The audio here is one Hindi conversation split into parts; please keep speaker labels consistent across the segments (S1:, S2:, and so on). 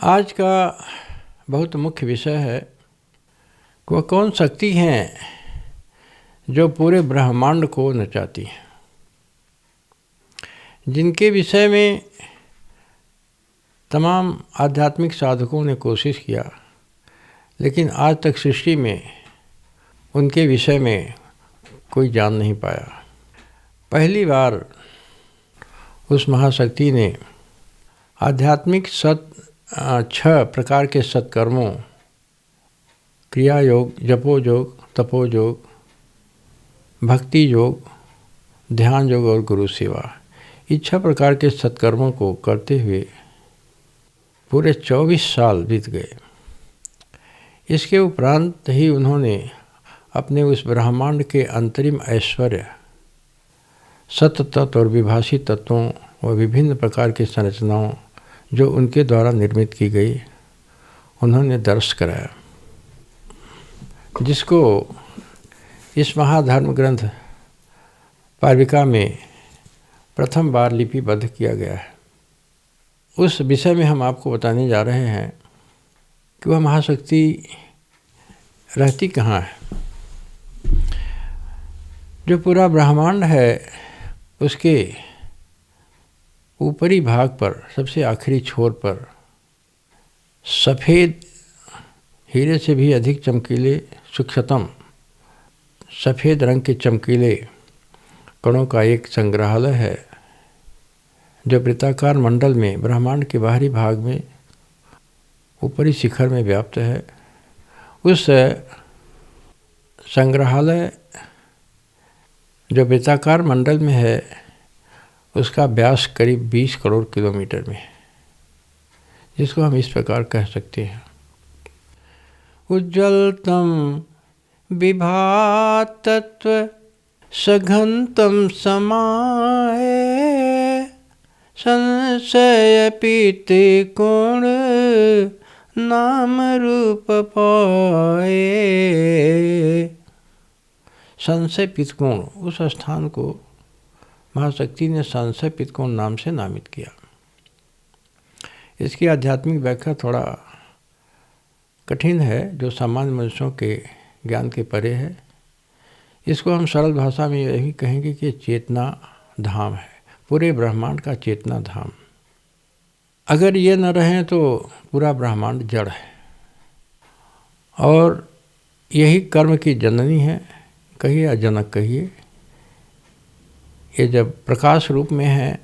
S1: आज का बहुत मुख्य विषय है कि वह कौन शक्ति हैं जो पूरे ब्रह्मांड को नचाती हैं, जिनके विषय में तमाम आध्यात्मिक साधकों ने कोशिश किया, लेकिन आज तक सृष्टि में उनके विषय में कोई जान नहीं पाया। पहली बार उस महाशक्ति ने आध्यात्मिक 6 प्रकार के सत्कर्मों, क्रिया योग, जपो योग, तपो योग, भक्ति योग, ध्यान योग और गुरु सेवा, इस 6 प्रकार के सत्कर्मों को करते हुए पूरे 24 साल बीत गए। इसके उपरांत ही उन्होंने अपने उस ब्रह्मांड के अंतरिम ऐश्वर्य, सत तत्व और विभाषी तत्वों व विभिन्न प्रकार की संरचनाओं जो उनके द्वारा निर्मित की गई, उन्होंने दर्श कराया, जिसको इस महाधर्म ग्रंथ पार्विका में प्रथम बार लिपिबद्ध किया गया है। उस विषय में हम आपको बताने जा रहे हैं कि वह महाशक्ति रहती कहाँ है। जो पूरा ब्रह्मांड है, उसके ऊपरी भाग पर, सबसे आखिरी छोर पर, सफ़ेद हीरे से भी अधिक चमकीले, सूक्ष्मतम सफ़ेद रंग के चमकीले कणों का एक संग्रहालय है, जो वृत्ताकार मंडल में ब्रह्मांड के बाहरी भाग में ऊपरी शिखर में व्याप्त है। उस संग्रहालय जो वृत्ताकार मंडल में है, उसका व्यास करीब 20 करोड़ किलोमीटर में है, जिसको हम इस प्रकार कह सकते हैं। उज्ज्वलतम विभातत्व सघनतम समाये, संशय पीते कोण नाम रूप पाए। संशय पितकोण, उस स्थान को महाशक्ति ने संशय पितकोण नाम से नामित किया। इसकी आध्यात्मिक व्याख्या थोड़ा कठिन है, जो सामान्य मनुष्यों के ज्ञान के परे है। इसको हम सरल भाषा में यही कहेंगे कि चेतना धाम है, पूरे ब्रह्मांड का चेतना धाम। अगर ये न रहें तो पूरा ब्रह्मांड जड़ है, और यही कर्म की जननी है, कहिए या जनक कहिए। ये जब प्रकाश रूप में है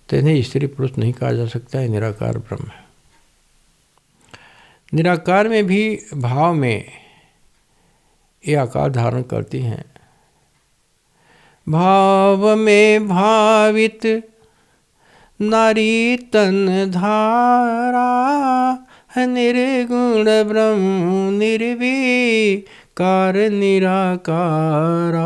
S1: तो इन्हें स्त्री पुरुष नहीं कहा जा सकता है, निराकार ब्रह्म है। निराकार में भी भाव में ये आकार धारण करती हैं। भाव में भावित नारी तन धारा, निर्गुण ब्रह्म निर्विकार निराकारा।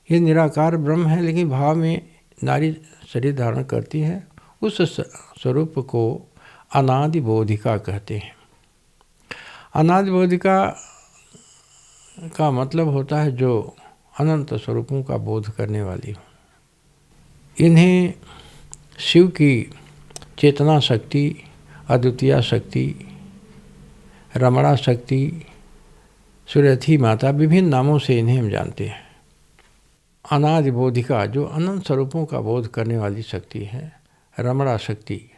S1: ये निराकार ब्रह्म है, लेकिन भाव में नारी शरीर धारण करती है। उस स्वरूप को अनादि बोधिका कहते हैं। अनादि बोधिका का मतलब होता है जो अनंत स्वरूपों का बोध करने वाली हो। इन्हें शिव की चेतना शक्ति, अद्वितीय शक्ति, रमणा शक्ति, सुरथी माता, विभिन्न नामों से इन्हें हम जानते हैं। अनादि बोधिका जो अनंत स्वरूपों का बोध करने वाली शक्ति है, रमणा शक्ति,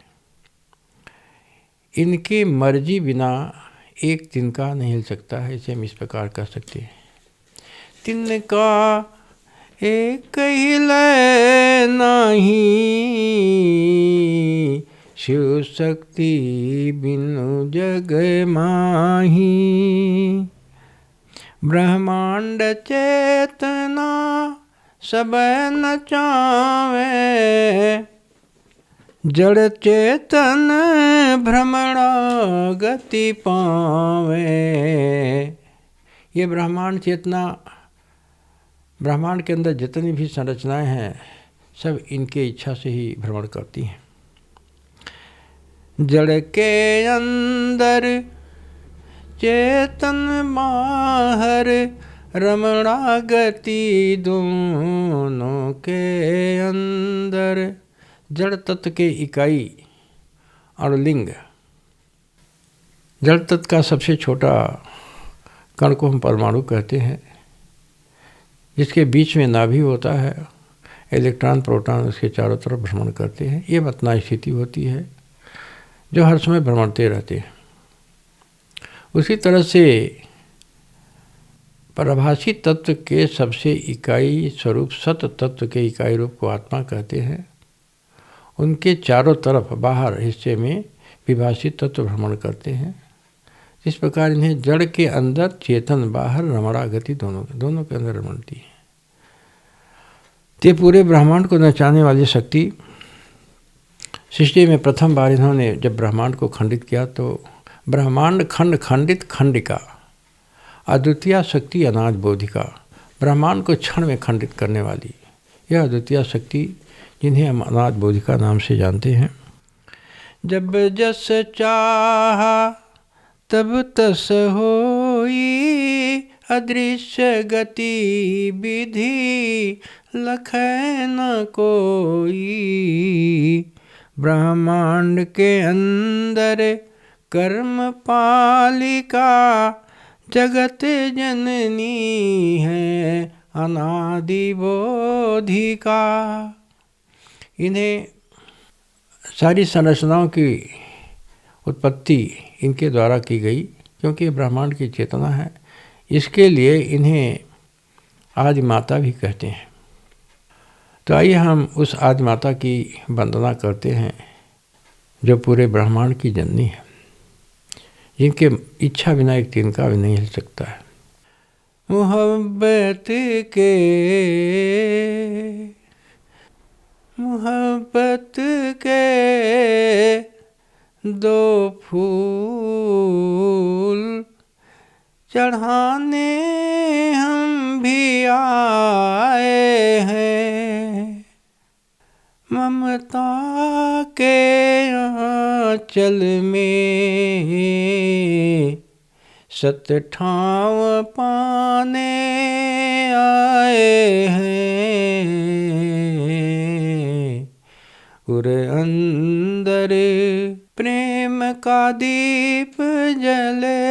S1: इनकी मर्जी बिना एक तिनका नहीं हिल सकता है। इसे हम इस प्रकार कह सकते हैं। तिनका एक हिले नहीं, शिव शक्ति बिनु जग माही। ब्रह्मांड चेतना सब नचावे, जड़ चेतन भ्रमणा गति पावे। ये ब्रह्मांड चेतना, ब्रह्मांड के अंदर जितनी भी संरचनाएं हैं, सब इनके इच्छा से ही भ्रमण करती हैं। जड़ के अंदर चेतन बाहर, रमणा गति दोनों के अंदर जड़ तत्व के इकाई अणुलिंग, जड़ तत्व का सबसे छोटा कण को हम परमाणु कहते हैं, जिसके बीच में नाभि होता है। इलेक्ट्रॉन प्रोटॉन उसके चारों तरफ भ्रमण करते हैं। ये मतना स्थिति होती है जो हर समय भ्रमणते रहते हैं। उसी तरह से परभाषी तत्व के सबसे इकाई स्वरूप सत तत्व के इकाई रूप को आत्मा कहते हैं। उनके चारों तरफ बाहर हिस्से में विभाषी तत्व भ्रमण करते हैं। इस प्रकार इन्हें जड़ के अंदर चेतन, बाहर रमणा गति दोनों के अंदर रमणती है। ते पूरे ब्रह्मांड को नचाने वाली शक्ति। सृष्टि में प्रथम बार इन्होंने जब ब्रह्मांड को खंडित किया तो ब्रह्मांड खंड खंडित खंडिका, अद्वितीय शक्ति अनाज बोधिका, ब्रह्मांड को क्षण में खंडित करने वाली यह अद्वितीय शक्ति, जिन्हें हम अनाज बोधिका नाम से जानते हैं। जब जस चाहा तब तस होई, अदृश्य गति विधि लखै न कोई। ब्रह्मांड के अंदर कर्म पालिका, जगत जननी है अनादि बोधिका। इन्हें सारी संरचनाओं की उत्पत्ति इनके द्वारा की गई, क्योंकि ब्रह्मांड की चेतना है। इसके लिए इन्हें आदि माता भी कहते हैं। तो आइए हम उस आदि माता की वंदना करते हैं जो पूरे ब्रह्मांड की जननी है, जिनके इच्छा बिना एक तिनका भी नहीं हिल सकता है। मोहब्बत के दो फूल चढ़ाने हम भी आए हैं। ममता के आंचल में सत ठाव पाने आए हैं। उर अंदर प्रेम का दीप जले,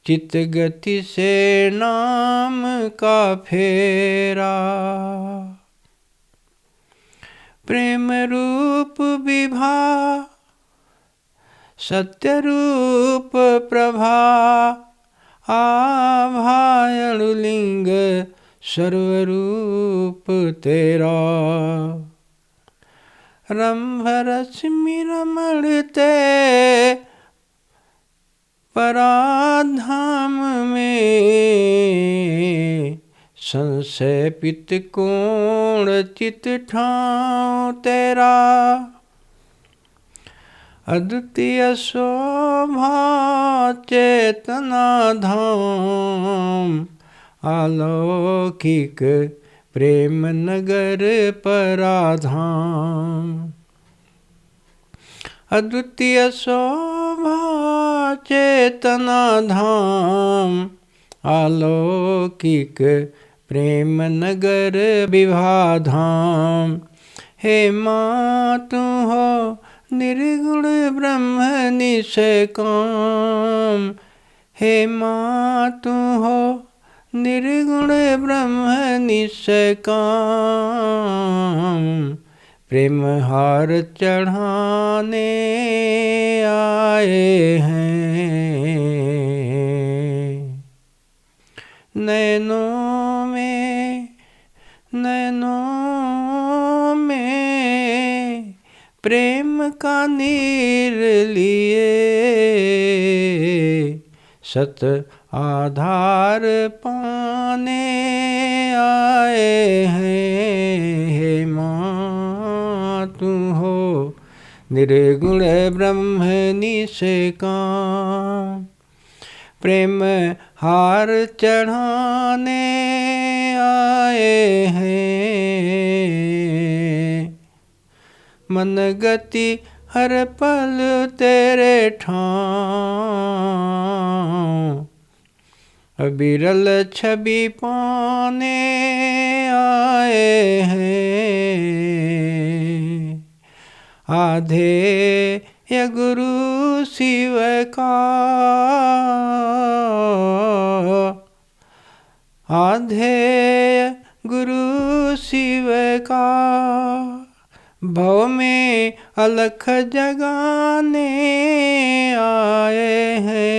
S1: चित गति से नाम का फेरा। प्रेम रूप विभा, सत्य रूप प्रभा, आभायणुलिंग सर्वरूप तेरा। रंभ रश्मि रमणते पराधाम में, संशय पित कोण चित ठाव तेरा। अद्वितीय शोभा चेतना धाम, अलौकिक प्रेम नगर पराधाम। अद्वितीय शोभा चेतना धाम, अलौकिक प्रेम नगर विभाधाम। हे माँ तू हो निर्गुण ब्रह्म निष्काम। हे माँ तू हो निर्गुण ब्रह्म निष्काम। प्रेम हार चढ़ाने आए हैं। नैनों में प्रेम का नीर लिए, सत आधार पाने आए हैं। हे माँ तू हो निर्गुण ब्रह्म निष्काम। प्रेम हार चढ़ाने आए हैं। मन गति हर पल तेरे ठाम, बिरल छवि पाने आए हैं, आधे ये गुरु शिव का, आधे गुरु शिव का, भव में अलख जगाने आए हैं,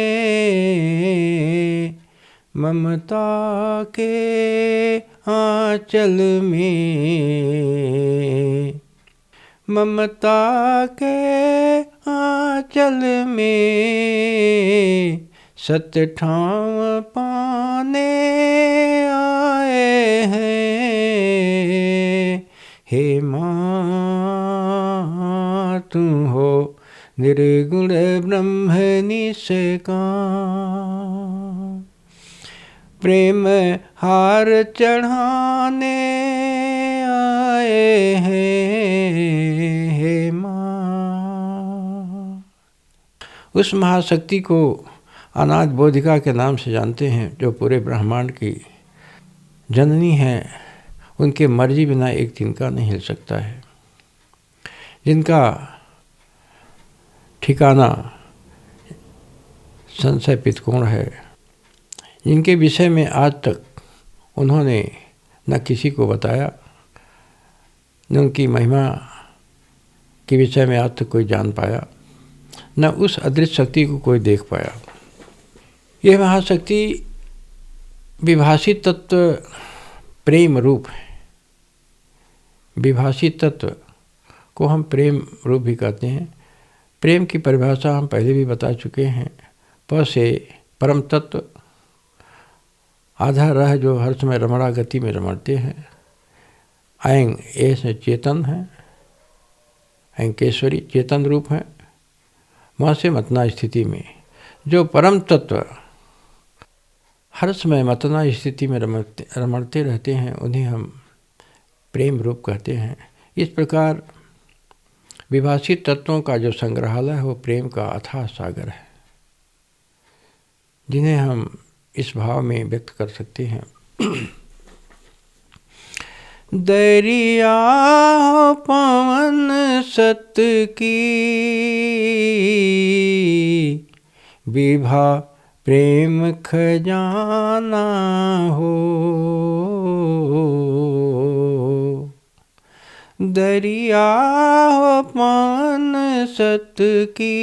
S1: ममता के आंचल में, ममता के आंचल में, सत्य ठाम पाने आए हैं। हे माँ तुम हो निर्गुण ब्रह्म निष्काम, प्रेम हार चढ़ाने आए हैं। हे माँ, उस महाशक्ति को अनाथ बोधिका के नाम से जानते हैं, जो पूरे ब्रह्मांड की जननी है, उनके मर्जी बिना एक तिनका नहीं हिल सकता है, जिनका ठिकाना संशय पितकोण है, जिनके विषय में आज तक उन्होंने न किसी को बताया, न उनकी महिमा के विषय में आज तक कोई जान पाया, न उस अदृश्य शक्ति को कोई देख पाया। यह महाशक्ति विभाषित तत्व प्रेम रूप है। विभाषित तत्व को हम प्रेम रूप भी कहते हैं। प्रेम की परिभाषा हम पहले भी बता चुके हैं। प से परम तत्व, आधा रह जो हर समय रमणा गति में रमणते हैं, ऐंग ए से चेतन है, ऐंकेश्वरी चेतन रूप है, वहाँ से मतना स्थिति में जो परम तत्व हर समय मतना स्थिति में रमणते रहते हैं, उन्हें हम प्रेम रूप कहते हैं। इस प्रकार विभाषित तत्वों का जो संग्रहालय है वो प्रेम का अथाह सागर है, जिन्हें हम इस भाव में व्यक्त कर सकते हैं। दरिया पवन सत की विभा प्रेम खजाना हो, दरिया पवन सत की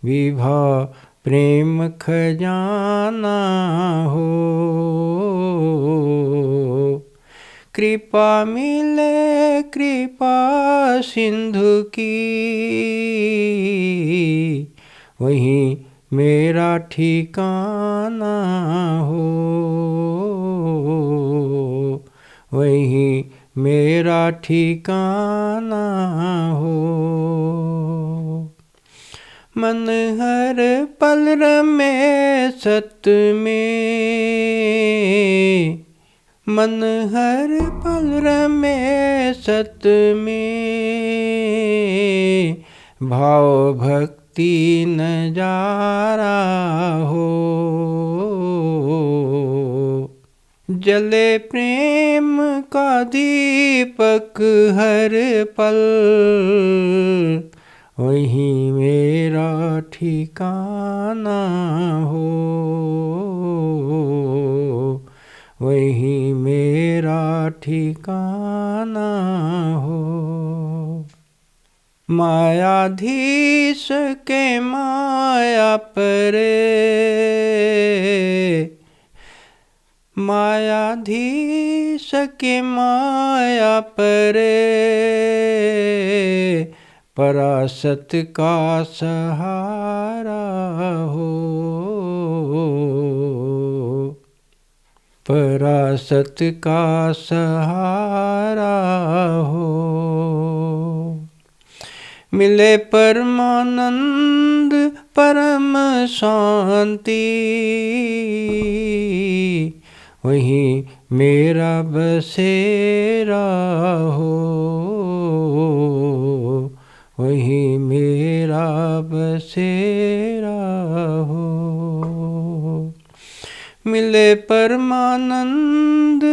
S1: विभा प्रेम खजाना हो, कृपा मिले कृपा सिंधु की, वहीं मेरा ठिकाना हो, वहीं मेरा ठिकाना हो। मन हर पल रमे सत में, मन हर पल रमे सत में, भाव भक्ति नजारा हो, जले प्रेम का दीपक हर पल, वहीं मेरा ठिकाना हो, वहीं मेरा ठिकाना हो। मायाधीश के माया परे, मायाधीश के माया परे, परासत का सहारा हो, परासत का सहारा हो। मिले परमानंद परम शांति, वहीं मेरा बसेरा हो, वहीं मेरा बसेरा हो। मिले परमानंद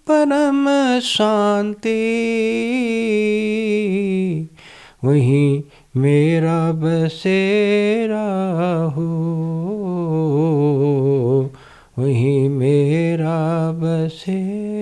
S1: परम शांति, वहीं मेरा बसेरा हो, वहीं मेरा बसेरा